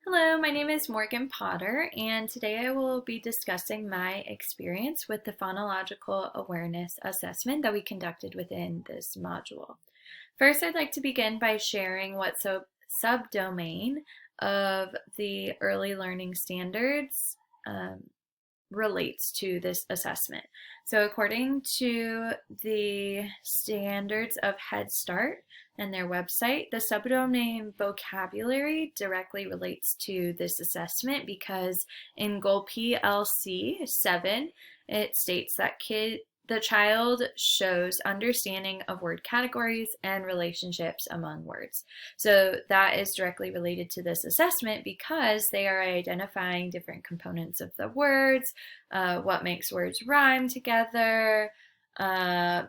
Hello, my name is Morgan Potter, and today I will be discussing my experience with the phonological awareness assessment that we conducted within this module. First, I'd like to begin by sharing what subdomain of the early learning standards relates to this assessment. So according to the standards of Head Start and their website, the subdomain vocabulary directly relates to this assessment because in goal PLC 7, it states that the child shows understanding of word categories and relationships among words. So that is directly related to this assessment because they are identifying different components of the words, what makes words rhyme together,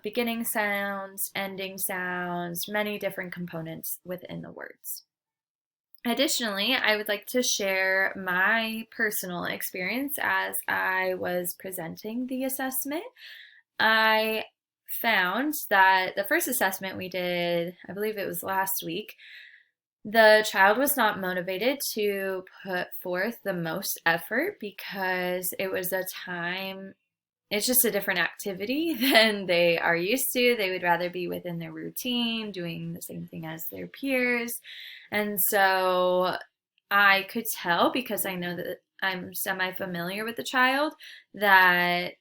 beginning sounds, ending sounds, many different components within the words. Additionally, I would like to share my personal experience as I was presenting the assessment. I found that the first assessment we did, I believe it was last week, the child was not motivated to put forth the most effort because it was a time, it's just a different activity than they are used to. They would rather be within their routine, doing the same thing as their peers. And so I could tell because I know that I'm semi-familiar with the child that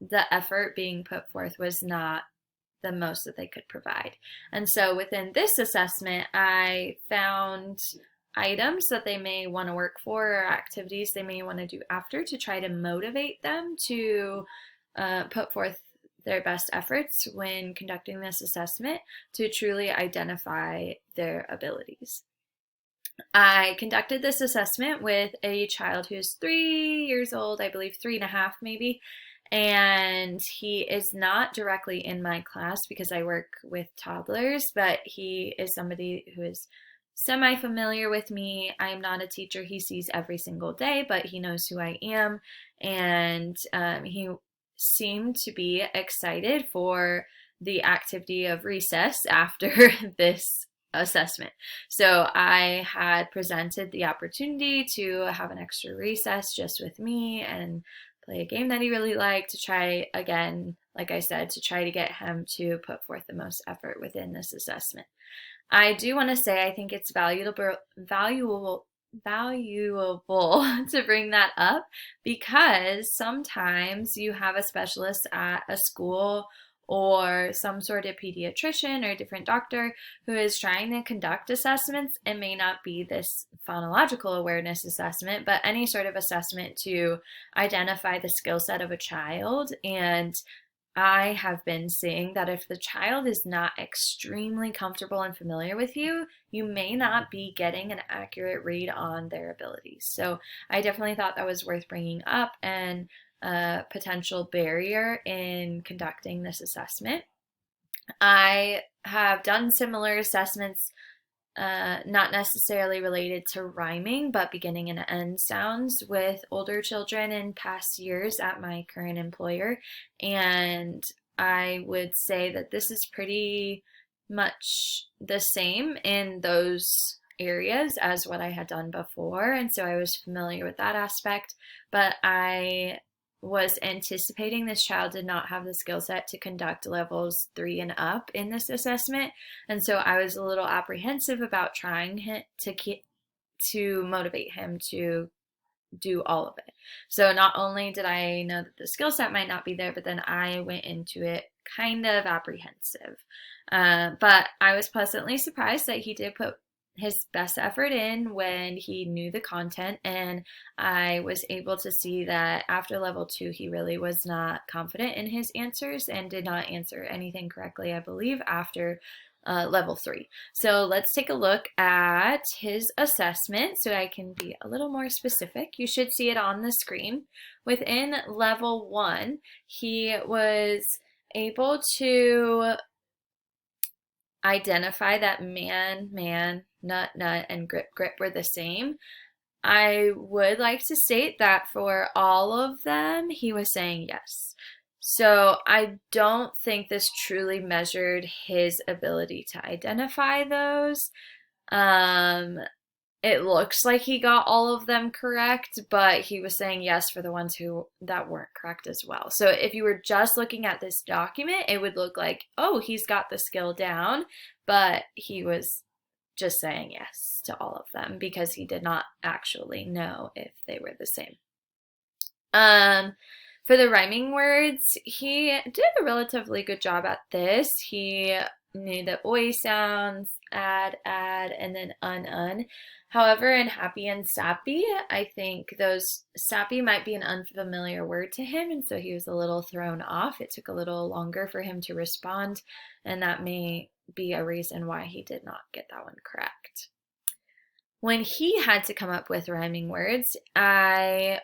the effort being put forth was not the most that they could provide. And so within this assessment, I found items that they may want to work for or activities they may want to do after to try to motivate them to put forth their best efforts when conducting this assessment to truly identify their abilities. I conducted this assessment with a child who is 3 years old, I believe 3.5 maybe, and he is not directly in my class because I work with toddlers, but he is somebody who is semi-familiar with me. I am not a teacher he sees every single day, but he knows who I am, and he seemed to be excited for the activity of recess after this assessment. So I had presented the opportunity to have an extra recess just with me and play a game that he really liked to try, again, like I said, to try to get him to put forth the most effort within this assessment. I do want to say I think it's valuable to bring that up because sometimes you have a specialist at a school or some sort of pediatrician or different doctor who is trying to conduct assessments. It may not be this phonological awareness assessment, but any sort of assessment to identify the skill set of a child. And I have been seeing that if the child is not extremely comfortable and familiar with you, you may not be getting an accurate read on their abilities. So I definitely thought that was worth bringing up and a potential barrier in conducting this assessment. I have done similar assessments, not necessarily related to rhyming, but beginning and end sounds with older children in past years at my current employer. And I would say that this is pretty much the same in those areas as what I had done before. And so I was familiar with that aspect, but I was anticipating this child did not have the skill set to conduct levels 3 and up in this assessment, and so I was a little apprehensive about trying to motivate him to do all of it. So not only did I know that the skill set might not be there, but then I went into it kind of apprehensive. But I was pleasantly surprised that he did put his best effort in when he knew the content, and I was able to see that after level 2 he really was not confident in his answers and did not answer anything correctly, I believe, after level 3. So let's take a look at his assessment so I can be a little more specific. You should see it on the screen. Within level 1, he was able to identify that man, nut, and grip were the same. I would like to state that for all of them, he was saying yes. So I don't think this truly measured his ability to identify those. it looks like he got all of them correct, but he was saying yes for the ones that weren't correct as well. So if you were just looking at this document, it would look like, oh, he's got the skill down, but he was just saying yes to all of them because he did not actually know if they were the same. For the rhyming words, he did a relatively good job at this. He knew the oi sounds, add, and then un. However, in happy and sappy, I think those sappy might be an unfamiliar word to him, and so he was a little thrown off. It took a little longer for him to respond, and that may be a reason why he did not get that one correct. When he had to come up with rhyming words, I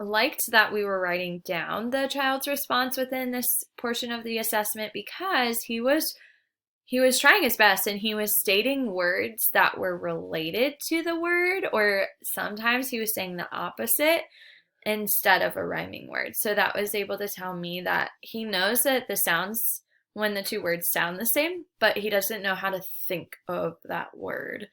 liked that we were writing down the child's response within this portion of the assessment because he was trying his best and he was stating words that were related to the word, or sometimes he was saying the opposite instead of a rhyming word. So that was able to tell me that he knows that the sounds when the two words sound the same, but he doesn't know how to think of that word.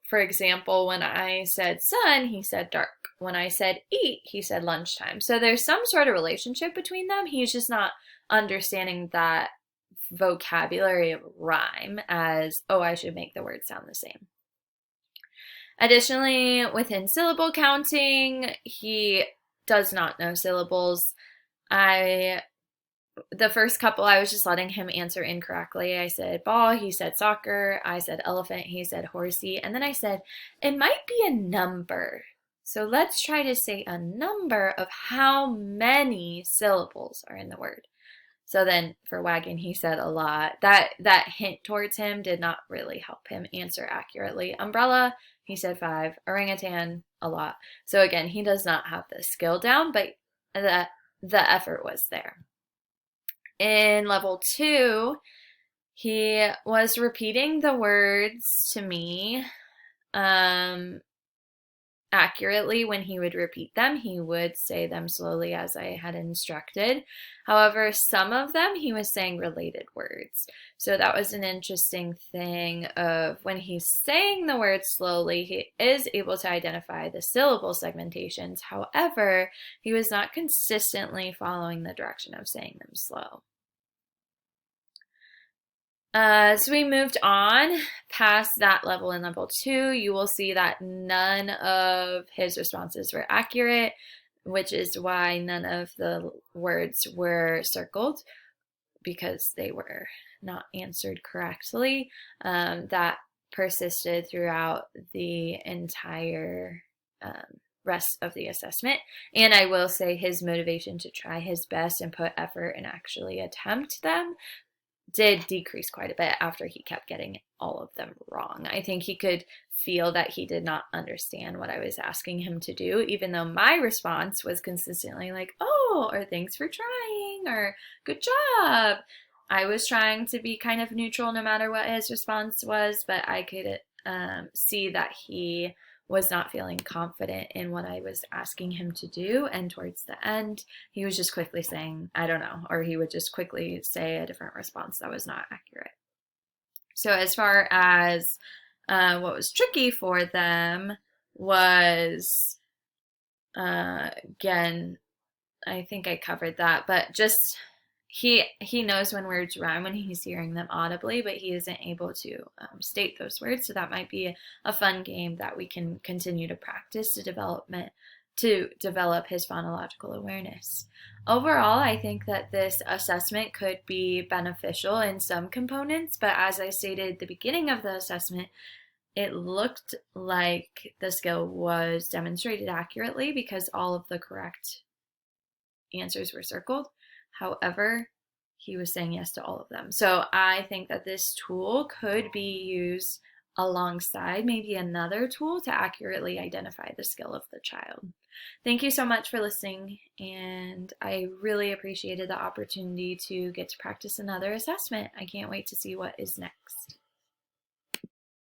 For example, when I said sun, he said dark. When I said eat, he said lunchtime. So there's some sort of relationship between them. He's just not understanding that vocabulary of rhyme as, oh, I should make the words sound the same. Additionally, within syllable counting, he does not know syllables. The first couple, I was just letting him answer incorrectly. I said ball, he said soccer. I said elephant, he said horsey. And then I said, it might be a number. So let's try to say a number of how many syllables are in the word. So then for wagon, he said a lot. That hint towards him did not really help him answer accurately. Umbrella, he said 5. Orangutan, a lot. So again, he does not have the skill down, but the effort was there. In level 2, he was repeating the words to me accurately. When he would repeat them, he would say them slowly as I had instructed. However, some of them he was saying related words. So that was an interesting thing of when he's saying the words slowly, he is able to identify the syllable segmentations. However, he was not consistently following the direction of saying them slow. So we moved on past that level in level 2. You will see that none of his responses were accurate, which is why none of the words were circled because they were not answered correctly. That persisted throughout the entire rest of the assessment. And I will say his motivation to try his best and put effort and actually attempt them did decrease quite a bit after he kept getting all of them wrong. I think he could feel that he did not understand what I was asking him to do, even though my response was consistently like, oh, or thanks for trying, or good job. I was trying to be kind of neutral no matter what his response was, but I could see that he was not feeling confident in what I was asking him to do. And towards the end, he was just quickly saying, I don't know, or he would just quickly say a different response that was not accurate. So as far as what was tricky for them was, again, I think I covered that, but just he knows when words rhyme when he's hearing them audibly, but he isn't able to state those words. So that might be a fun game that we can continue to practice to develop his phonological awareness. Overall, I think that this assessment could be beneficial in some components, but as I stated at the beginning of the assessment, it looked like the skill was demonstrated accurately because all of the correct answers were circled. However, he was saying yes to all of them. So I think that this tool could be used alongside maybe another tool to accurately identify the skill of the child. Thank you so much for listening, and I really appreciated the opportunity to get to practice another assessment. I can't wait to see what is next.